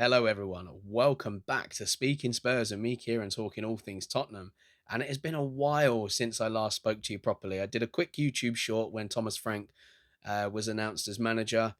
Hello, everyone. Welcome back to Speaking Spurs and me, Kieran, talking all things Tottenham. And it has been a while since I last spoke to you properly. I did a quick YouTube short when Thomas Frank was announced as manager.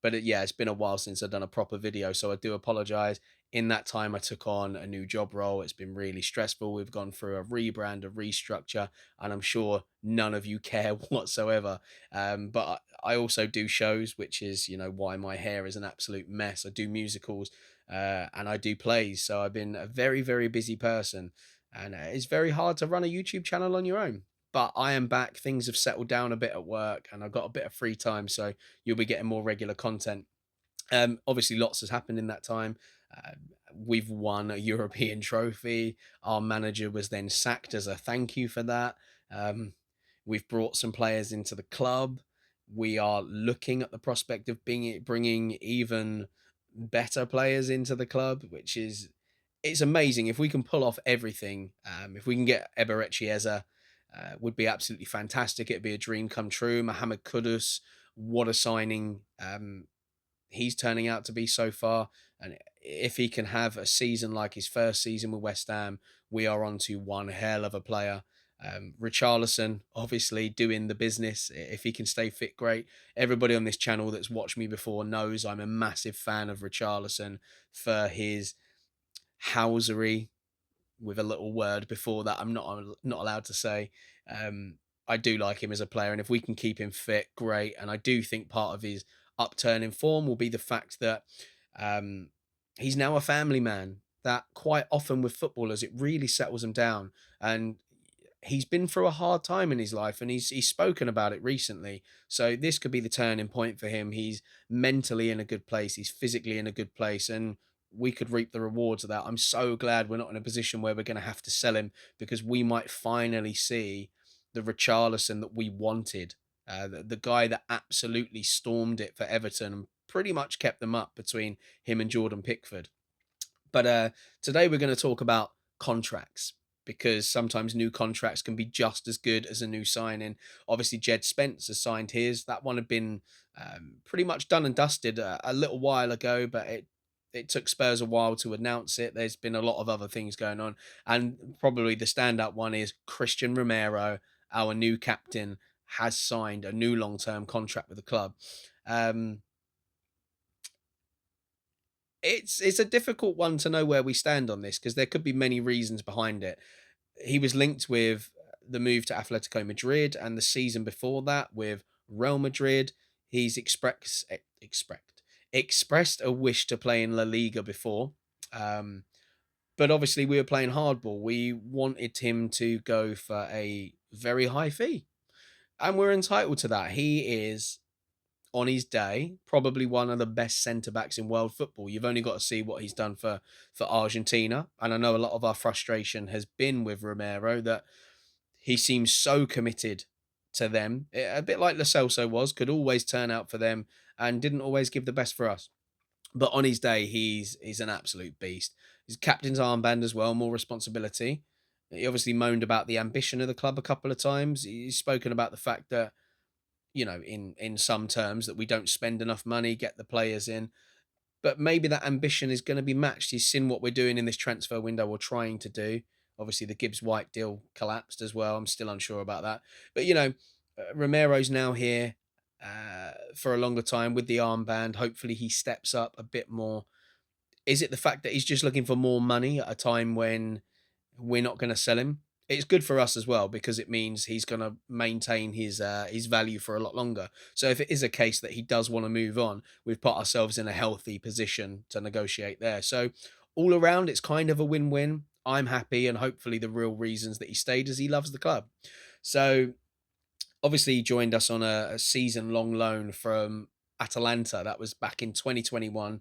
Yeah, it's been a while since I've done a proper video, so I do apologise. In that time, I took on a new job role. It's been really stressful. We've gone through a rebrand, a restructure, and I'm sure none of you care whatsoever. But I also do shows, which is, why my hair is an absolute mess. I do musicals and I do plays. So I've been a very, very busy person. And it's very hard to run a YouTube channel on your own. But I am back. Things have settled down a bit at work and I've got a bit of free time. So you'll be getting more regular content. Obviously, lots has happened in that time. We've won a European trophy. Our manager was then sacked as a thank you for that. Um, we've brought some players into the club. We are looking at the prospect of bringing even better players into the club, which is it's amazing if we can pull off everything. If we can get Eberechi Eza, would be absolutely fantastic. It'd be a dream come true. Mohamed Kudus, what a signing! He's turning out to be so far. And if he can have a season like his first season with West Ham, we are on to one hell of a player. Richarlison, obviously doing the business. If he can stay fit, great. Everybody on this channel that's watched me before knows I'm a massive fan of Richarlison for his housery, with a little word before that I'm not allowed to say. I do like him as a player, and if we can keep him fit, great. And I do think part of his upturn in form will be the fact that um, he's now a family man. That quite often with footballers, it really settles him down, and he's been through a hard time in his life, and he's spoken about it recently. So this could be the turning point for him. He's mentally in a good place. He's physically in a good place, and we could reap the rewards of that. I'm so glad we're not in a position where we're going to have to sell him because we might finally see the Richarlison that we wanted. The guy that absolutely stormed it for Everton and pretty much kept them up between him and Jordan Pickford. But today we're going to talk about contracts because sometimes new contracts can be just as good as a new signing. Obviously, Djed Spence has signed his. That one had been pretty much done and dusted a little while ago, but it took Spurs a while to announce it. There's been a lot of other things going on, and probably the standout one is Cristian Romero, our new captain, has signed a new long-term contract with the club. Um, it's a difficult one to know where we stand on this because there could be many reasons behind it. He was linked with the move to Atletico Madrid and the season before that with Real Madrid. He's expressed a wish to play in La Liga before. Um, but obviously we were playing hardball. We wanted him to go for a very high fee. And we're entitled to that. He is on his day, probably one of the best centre backs in world football. You've only got to see what he's done for Argentina, and I know a lot of our frustration has been with Romero that he seems so committed to them, a bit like Lo Celso was, could always turn out for them and didn't always give the best for us. But on his day, he's an absolute beast. His captain's armband as well, more responsibility. He obviously moaned about the ambition of the club a couple of times. He's spoken about the fact that in some terms that we don't spend enough money, get the players in. But maybe that ambition is going to be matched. He's seen what we're doing in this transfer window or trying to do. Obviously, the Gibbs White deal collapsed as well. I'm still unsure about that. But, Romero's now here for a longer time with the armband. Hopefully, he steps up a bit more. Is it the fact that he's just looking for more money at a time when we're not going to sell him? It's good for us as well because it means he's going to maintain his value for a lot longer. So if it is a case that he does want to move on, we've put ourselves in a healthy position to negotiate there. So all around, it's kind of a win-win. I'm happy, and hopefully the real reasons that he stayed is he loves the club. So obviously he joined us on a season-long loan from Atalanta. That was back in 2021.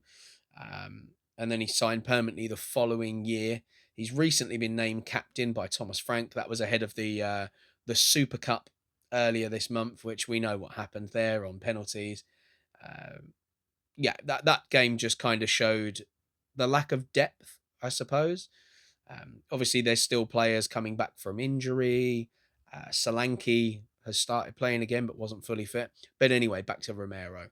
And then he signed permanently the following year. He's recently been named captain by Thomas Frank. That was ahead of the Super Cup earlier this month, which we know what happened there on penalties. Um, yeah, that game just kind of showed the lack of depth, I suppose. Obviously, there's still players coming back from injury. Solanke has started playing again, but wasn't fully fit. But anyway, back to Romero.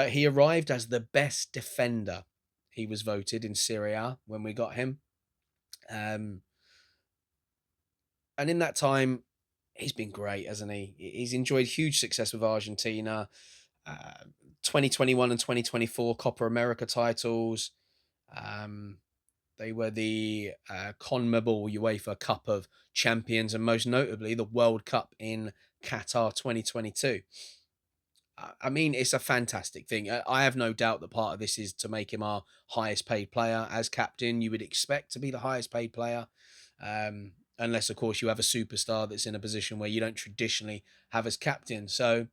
He arrived as the best defender. he was voted in Serie A when we got him. Um, and in that time, he's been great, hasn't he? He's enjoyed huge success with Argentina. Uh, 2021 and 2024 Copa America titles. Um, they were the CONMEBOL UEFA Cup of Champions, and most notably the World Cup in Qatar 2022. I mean, it's a fantastic thing. I have no doubt that part of this is to make him our highest paid player. As captain, you would expect to be the highest paid player, unless, of course, you have a superstar that's in a position where you don't traditionally have as captain. So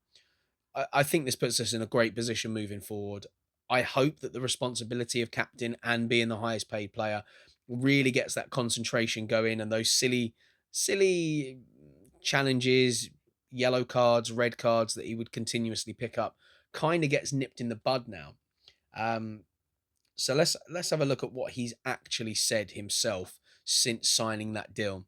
I think this puts us in a great position moving forward. I hope that the responsibility of captain and being the highest paid player really gets that concentration going, and those silly challenges, yellow cards, red cards that he would continuously pick up kind of gets nipped in the bud now. Um, so let's have a look at what he's actually said himself since signing that deal.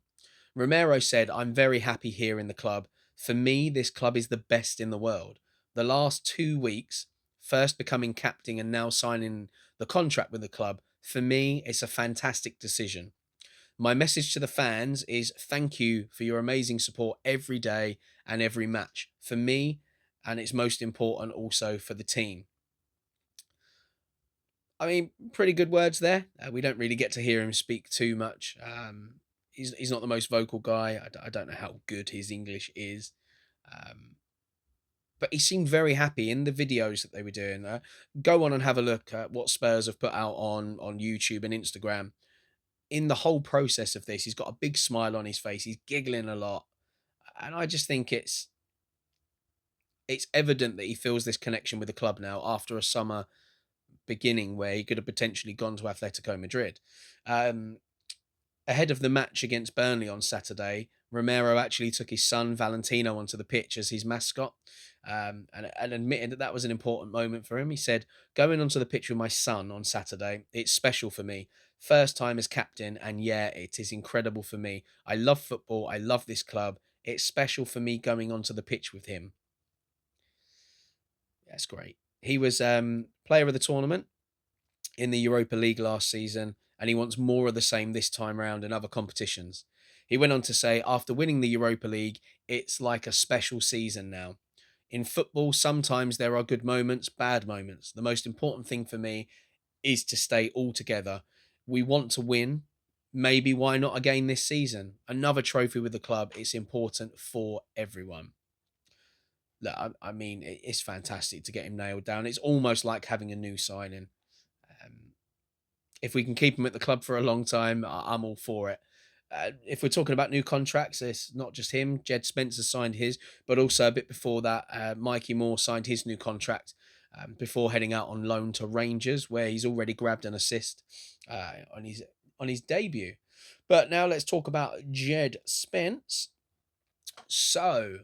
Romero said, "I'm very happy here in the club. For me, this club is the best in the world. The last 2 weeks, first becoming captain and now signing the contract with the club, for me, it's a fantastic decision. My message to the fans is thank you for your amazing support every day and every match. For me, and it's most important also for the team." I mean, pretty good words there. We don't really get to hear him speak too much. He's not the most vocal guy. I don't know how good his English is. Um, but he seemed very happy in the videos that they were doing. Go on and have a look at what Spurs have put out on YouTube and Instagram. In the whole process of this, he's got a big smile on his face. He's giggling a lot, and I just think it's evident that he feels this connection with the club now after a summer beginning where he could have potentially gone to Atletico Madrid. Um, Ahead of the match against Burnley on Saturday, Romero actually took his son Valentino onto the pitch as his mascot, and admitted that that was an important moment for him. He said, "Going onto the pitch with my son on Saturday, it's special for me. First time as captain, and yeah, it is incredible for me. I love football. I love this club. It's special for me going onto the pitch with him." That's great. He was player of the tournament in the Europa League last season, and he wants more of the same this time round in other competitions. He went on to say, after winning the Europa League, it's like a special season now. In football, sometimes there are good moments, bad moments. The most important thing for me is to stay all together. We want to win. Maybe why not again this season? Another trophy with the club. It's important for everyone. Look, I mean, it's fantastic to get him nailed down. It's almost like having a new signing. Um, if we can keep him at the club for a long time, I'm all for it. If we're talking about new contracts, it's not just him. Djed Spence has signed his, but also a bit before that, Mikey Moore signed his new contract before heading out on loan to Rangers, where he's already grabbed an assist on his debut. But now let's talk about Djed Spence. So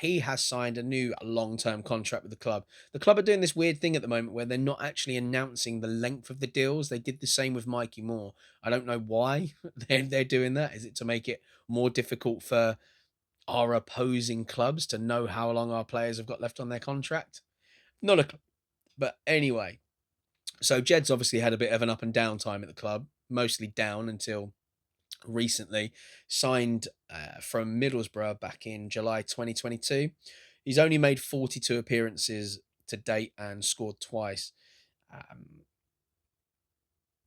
he has signed a new long-term contract with the club. The club are doing this weird thing at the moment where they're not actually announcing the length of the deals. They did the same with Mikey Moore. I don't know why they're doing that. Is it to make it more difficult for our opposing clubs to know how long our players have got left on their contract? Not a clue. But anyway, so Jed's obviously had a bit of an up and down time at the club, mostly down until recently, signed from Middlesbrough back in July 2022. He's only made 42 appearances to date and scored twice. Um,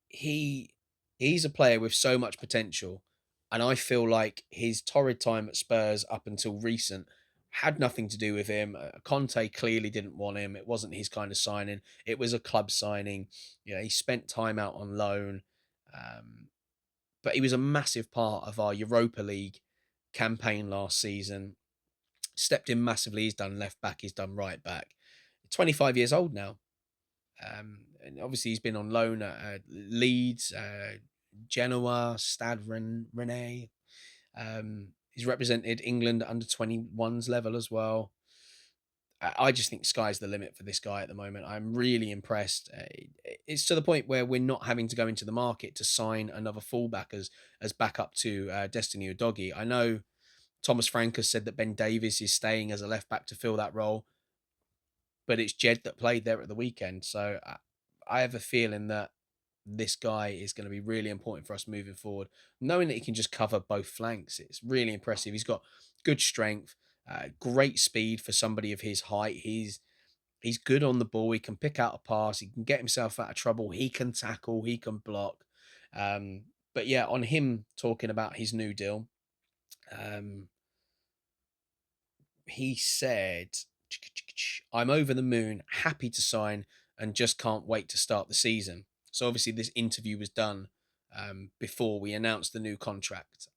he he's a player with so much potential, and I feel like his torrid time at Spurs up until recent had nothing to do with him. Conte clearly didn't want him. It wasn't his kind of signing. It was a club signing. You know, he spent time out on loan. Um, but he was a massive part of our Europa League campaign last season. Stepped in massively. He's done left back. He's done right back. 25 years old now. And obviously he's been on loan at Leeds, Genoa, Stade Rennais. He's represented England under 21s level as well. I just think sky's the limit for this guy at the moment. I'm really impressed. It's to the point where we're not having to go into the market to sign another fullback as backup to Destiny Udogie. I know Thomas Frank has said that Ben Davies is staying as a left back to fill that role, but it's Djed that played there at the weekend. So I have a feeling that this guy is going to be really important for us moving forward. Knowing that he can just cover both flanks, it's really impressive. He's got good strength, great speed for somebody of his height. He's good on the ball. He can pick out a pass. He can get himself out of trouble. He can tackle. He can block. Um, but yeah, on him talking about his new deal, um, he said, I'm over the moon, happy to sign, and just can't wait to start the season. So obviously, this interview was done before we announced the new contract.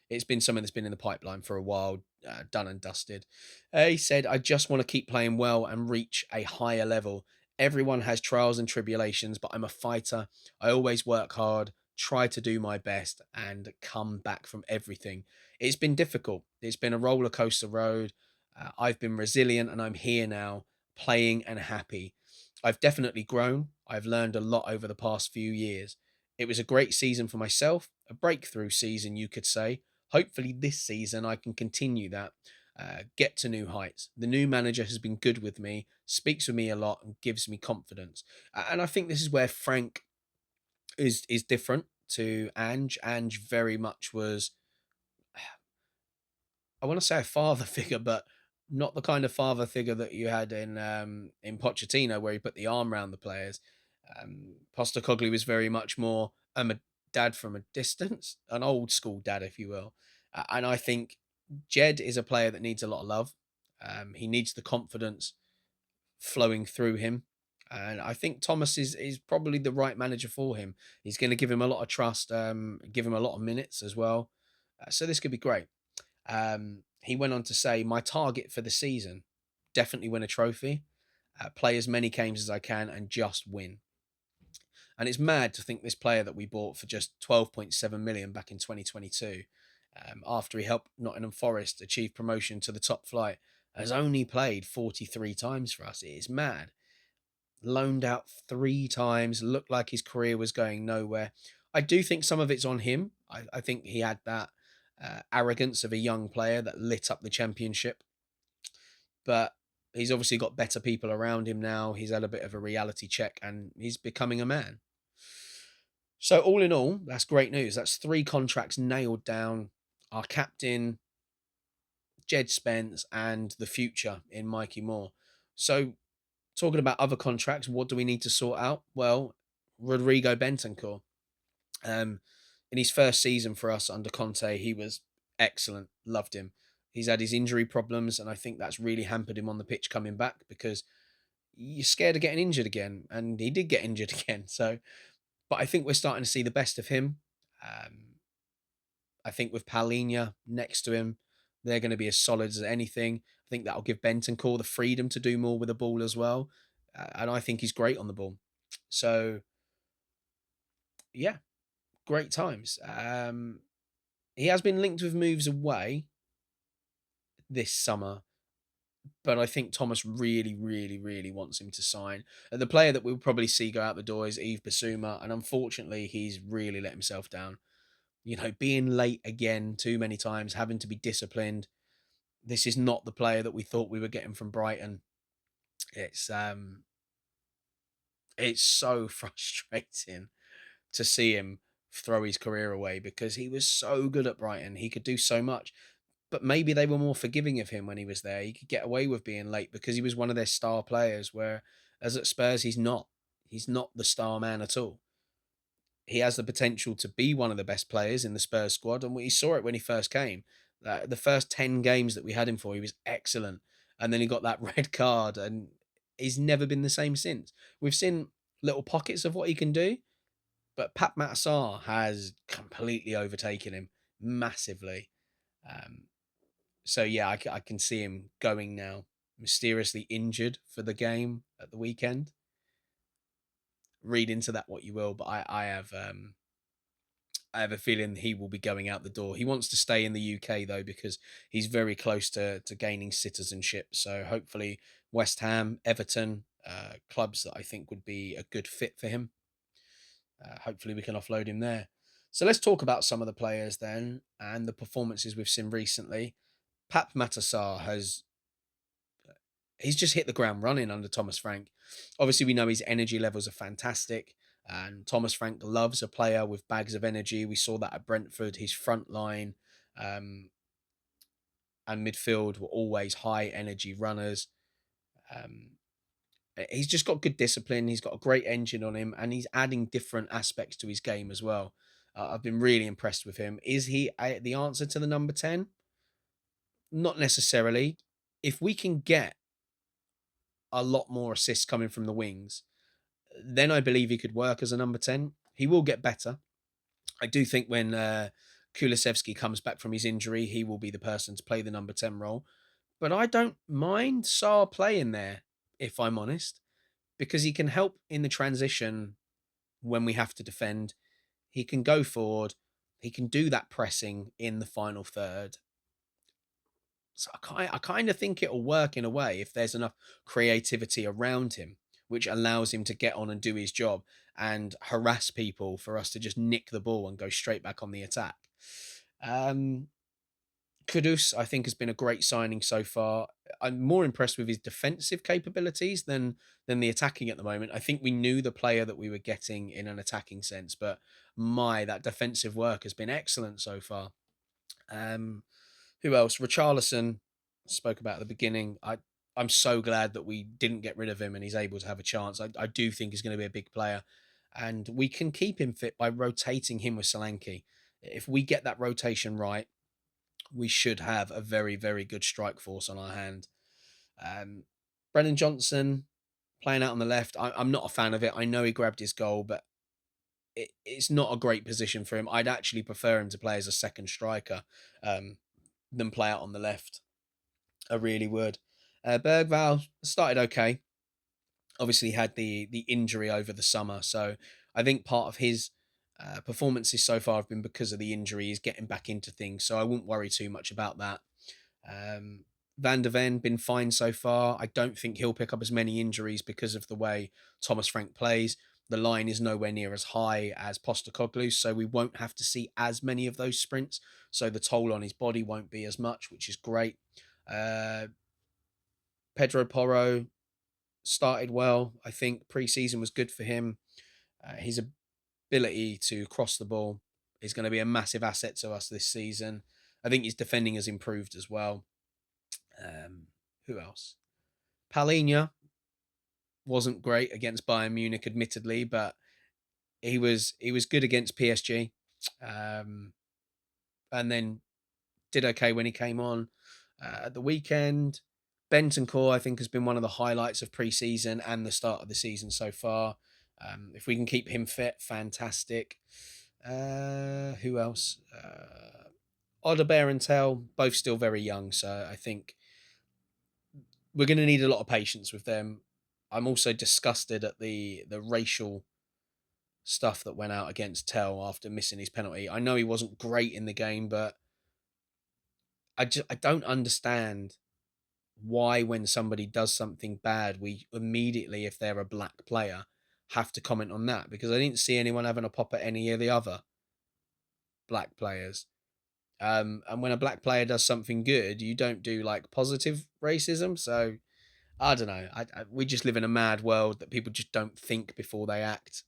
It's been something that's been in the pipeline for a while, done and dusted. He said, I just want to keep playing well and reach a higher level. Everyone has trials and tribulations, but I'm a fighter. I always work hard, try to do my best, and come back from everything. It's been difficult. It's been a roller coaster road. I've been resilient and I'm here now, playing and happy. I've definitely grown. I've learned a lot over the past few years. It was a great season for myself, a breakthrough season, you could say. Hopefully, this season I can continue that, get to new heights. The new manager has been good with me, speaks with me a lot, and gives me confidence. And I think this is where Frank is different to Ange. Ange very much was, I want to say, a father figure, but not the kind of father figure that you had in Pochettino, where he put the arm around the players. Postacoglu was very much more a dad from a distance, an old school dad, if you will. And I think Djed is a player that needs a lot of love. He needs the confidence flowing through him. And I think Thomas is probably the right manager for him. He's going to give him a lot of trust, give him a lot of minutes as well. So this could be great. He went on to say, my target for the season, definitely win a trophy, play as many games as I can, and just win. And it's mad to think this player that we bought for just 12.7 million back in 2022, after he helped Nottingham Forest achieve promotion to the top flight, has only played 43 times for us. It is mad. Loaned out 3 times, looked like his career was going nowhere. I do think some of it's on him. I think he had that arrogance of a young player that lit up the championship. But he's obviously got better people around him now. He's had a bit of a reality check and he's becoming a man. So, all in all, that's great news. That's 3 contracts nailed down. Our captain, Djed Spence, and the future in Mikey Moore. So, talking about other contracts, what do we need to sort out? Well, Rodrigo Bentancur. Um, in his first season for us under Conte, he was excellent. Loved him. He's had his injury problems, and I think that's really hampered him on the pitch coming back because you're scared of getting injured again, and he did get injured again. So, but I think we're starting to see the best of him. Um, I think with Paulinho next to him, they're going to be as solid as anything. I think that'll give Bentancur the freedom to do more with the ball as well, and I think he's great on the ball. So, yeah, great times. He has been linked with moves away this summer, but I think Thomas really, really, really wants him to sign. The player that we'll probably see go out the door is Yves Bissouma, and unfortunately, he's really let himself down. You know, being late again too many times, having to be disciplined. This is not the player that we thought we were getting from Brighton. It's um, it's so frustrating to see him throw his career away because he was so good at Brighton. He could do so much. But maybe they were more forgiving of him when he was there. He could get away with being late because he was one of their star players, whereas at Spurs, he's not. He's not the star man at all. He has the potential to be one of the best players in the Spurs squad, and we saw it when he first came. The first 10 games that we had him for, he was excellent. And then he got that red card, and he's never been the same since. We've seen little pockets of what he can do, but Pat Matsar has completely overtaken him massively. Um, so yeah, I can see him going now. Mysteriously injured for the game at the weekend. Read into that what you will, but I have a feeling he will be going out the door. He wants to stay in the UK though because he's very close to gaining citizenship. So hopefully West Ham, Everton, clubs that I think would be a good fit for him. Hopefully we can offload him there. So let's talk about some of the players then and the performances we've seen recently. Pap Matassar has he's just hit the ground running under Thomas Frank. Obviously, we know his energy levels are fantastic, and Thomas Frank loves a player with bags of energy. We saw that at Brentford. His front line um, and midfield were always high energy runners. Um, he's just got good discipline. He's got a great engine on him, and he's adding different aspects to his game as well. I've been really impressed with him. Is he the answer to the number 10? Not necessarily. If we can get a lot more assists coming from the wings, then I believe he could work as a number 10. He will get better. I do think when Kulusevski comes back from his injury, he will be the person to play the number 10 role. But I don't mind Saar playing there, if I'm honest, because he can help in the transition when we have to defend. He can go forward. He can do that pressing in the final third. So I kind of think it'll work in a way if there's enough creativity around him, which allows him to get on and do his job and harass people for us to just nick the ball and go straight back on the attack. Um, Kudus, I think, has been a great signing so far. I'm more impressed with his defensive capabilities than the attacking at the moment. I think we knew the player that we were getting in an attacking sense, but that defensive work has been excellent so far. Um, who else? Richarlison, spoke about at the beginning. I'm so glad that we didn't get rid of him and he's able to have a chance. I do think he's going to be a big player, and we can keep him fit by rotating him with Solanke. If we get that rotation right, we should have a very, very good strike force on our hand. Um, Brennan Johnson playing out on the left. I'm not a fan of it. I know he grabbed his goal, but it's not a great position for him. I'd actually prefer him to play as a second striker um, than play out on the left. I really would. Bergval started okay. Obviously, had the injury over the summer, so I think part of his performances so far have been because of the injury. He's getting back into things, so I wouldn't worry too much about that. Um, Van der Ven been fine so far. I don't think he'll pick up as many injuries because of the way Thomas Frank plays. The line is nowhere near as high as Postecoglou, so we won't have to see as many of those sprints. So the toll on his body won't be as much, which is great. Uh, Pedro Porro started well. I think pre-season was good for him. His ability to cross the ball is going to be a massive asset to us this season. I think his defending has improved as well. Who else? Palhinha wasn't great against Bayern Munich, admittedly, but he was good against PSG, um, and then did okay when he came on at the weekend. Bentancur, I think, has been one of the highlights of pre-season and the start of the season so far. If we can keep him fit, fantastic. Who else? Odebear and Tell, both still very young, so I think we're going to need a lot of patience with them. I'm also disgusted at the racial stuff that went out against Tell after missing his penalty. I know he wasn't great in the game, but I don't understand why when somebody does something bad, we immediately, if they're a black player, have to comment on that, because I didn't see anyone having a pop at any of the other black players. And when a black player does something good, you don't do like positive racism. So I don't know. We just live in a mad world that people just don't think before they act.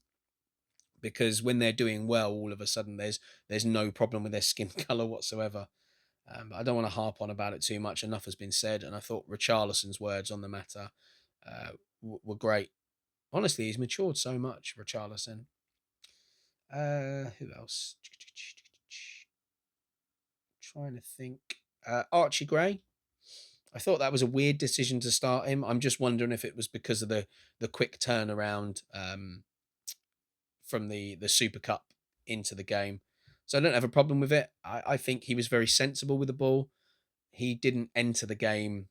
Because when they're doing well, all of a sudden there's no problem with their skin color whatsoever. I don't want to harp on about it too much. Enough has been said, and I thought Richarlison's words on the matter were great. Honestly, he's matured so much, Richarlison. Who else? Trying to think. Archie Gray. I thought that was a weird decision to start him. I'm just wondering if it was because of the quick turnaround from the Super Cup into the game. So I don't have a problem with it. I think he was very sensible with the ball. He didn't enter the game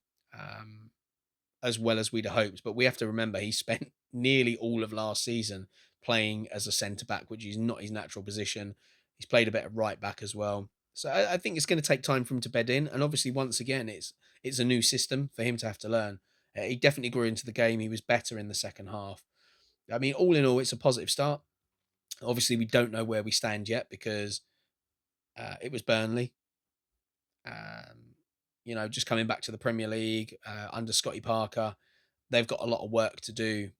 as well as we'd hoped, but we have to remember he spent nearly all of last season playing as a centre back, which is not his natural position. He's played a bit of right back as well. So I think it's going to take time for him to bed in, and obviously once again it's a new system for him to have to learn. He definitely grew into the game. He was better in the second half. I mean, all in all, it's a positive start. Obviously, we don't know where we stand yet because it was Burnley. Um, just coming back to the Premier League under Scotty Parker. They've got a lot of work to do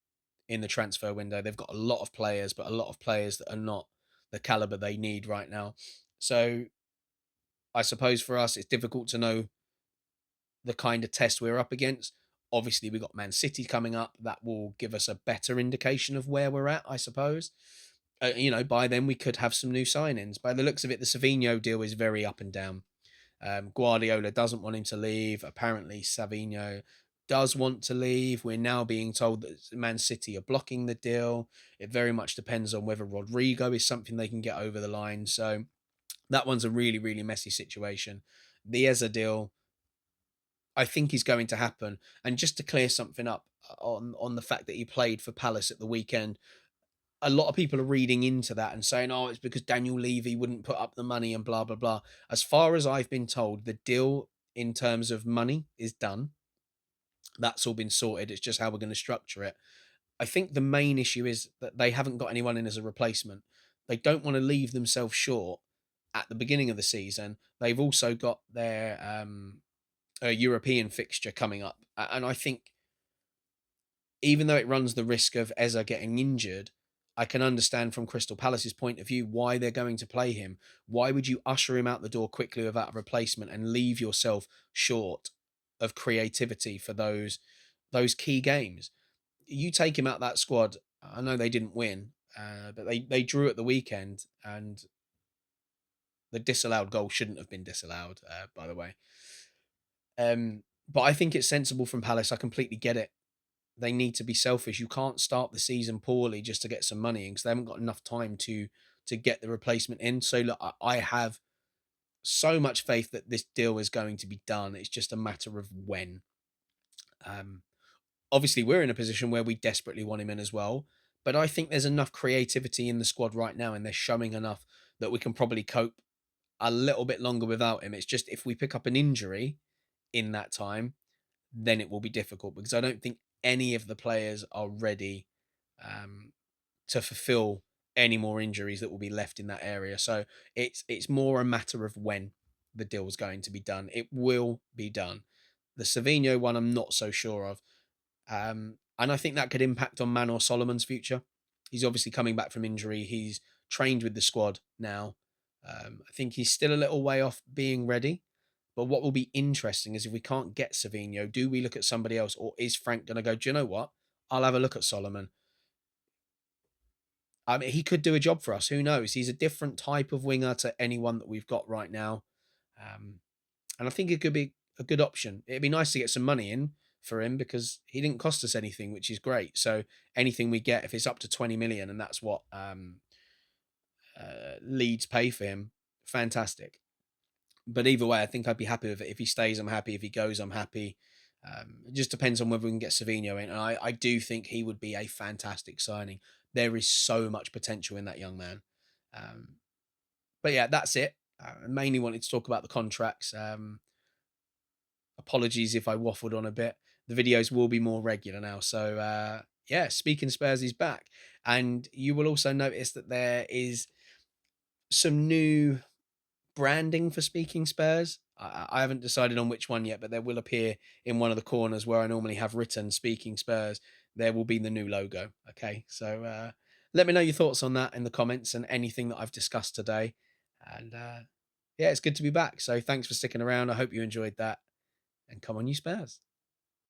in the transfer window. They've got a lot of players, but a lot of players that are not the caliber they need right now. So I suppose for us, it's difficult to know the kind of test we're up against. Obviously, we've got Man City coming up. That will give us a better indication of where we're at, I suppose. By then we could have some new signings. By the looks of it, the Savinho deal is very up and down. Guardiola doesn't want him to leave. Apparently, Savinho does want to leave. We're now being told that Man City are blocking the deal. It very much depends on whether Rodrigo is something they can get over the line. So that one's a really, really messy situation. The Eza deal, I think, is going to happen. And just to clear something up on the fact that he played for Palace at the weekend, a lot of people are reading into that and saying, oh, it's because Daniel Levy wouldn't put up the money and blah, blah, blah. As far as I've been told, the deal in terms of money is done. That's all been sorted. It's just how we're going to structure it. I think the main issue is that they haven't got anyone in as a replacement. They don't want to leave themselves short at the beginning of the season. They've also got their European fixture coming up. And I think even though it runs the risk of Eza getting injured, I can understand from Crystal Palace's point of view why they're going to play him. Why would you usher him out the door quickly without a replacement and leave yourself short of creativity for those key games? You take him out that squad. I know they didn't win, but they drew at the weekend, and the disallowed goal shouldn't have been disallowed, by the way. But I think it's sensible from Palace. I completely get it. They need to be selfish. You can't start the season poorly just to get some money in because they haven't got enough time to get the replacement in. So look, I have so much faith that this deal is going to be done. It's just a matter of when. Um, Obviously, we're in a position where we desperately want him in as well. But I think there's enough creativity in the squad right now, and they're showing enough that we can probably cope a little bit longer without him. It's just if we pick up an injury in that time, then it will be difficult because I don't think any of the players are ready um, to fulfill any more injuries that will be left in that area. So it's more a matter of when the deal is going to be done. It will be done. The Savinho one, I'm not so sure of. And I think that could impact on Manor Solomon's future. He's obviously coming back from injury. He's trained with the squad now. I think he's still a little way off being ready. But what will be interesting is if we can't get Savinho, do we look at somebody else, or is Frank going to go, do you know what? I'll have a look at Solomon. I mean, he could do a job for us. Who knows? He's a different type of winger to anyone that we've got right now. Um, and I think it could be a good option. It'd be nice to get some money in for him because he didn't cost us anything, which is great. So anything we get, if it's up to 20 million and that's what Leeds pay for him, fantastic. But either way, I think I'd be happy with it. If he stays, I'm happy. If he goes, I'm happy. It just depends on whether we can get Savinho in. And I do think he would be a fantastic signing. There is so much potential in that young man. Um, but yeah, that's it. I mainly wanted to talk about the contracts. Apologies if I waffled on a bit. The videos will be more regular now. So yeah, Speaking Spurs is back. And you will also notice that there is some new branding for Speaking Spurs. I haven't decided on which one yet, but there will appear in one of the corners where I normally have written Speaking Spurs. There will be the new logo. Okay, so let me know your thoughts on that in the comments and anything that I've discussed today. And yeah, it's good to be back. So thanks for sticking around. I hope you enjoyed that. And come on, you Spurs.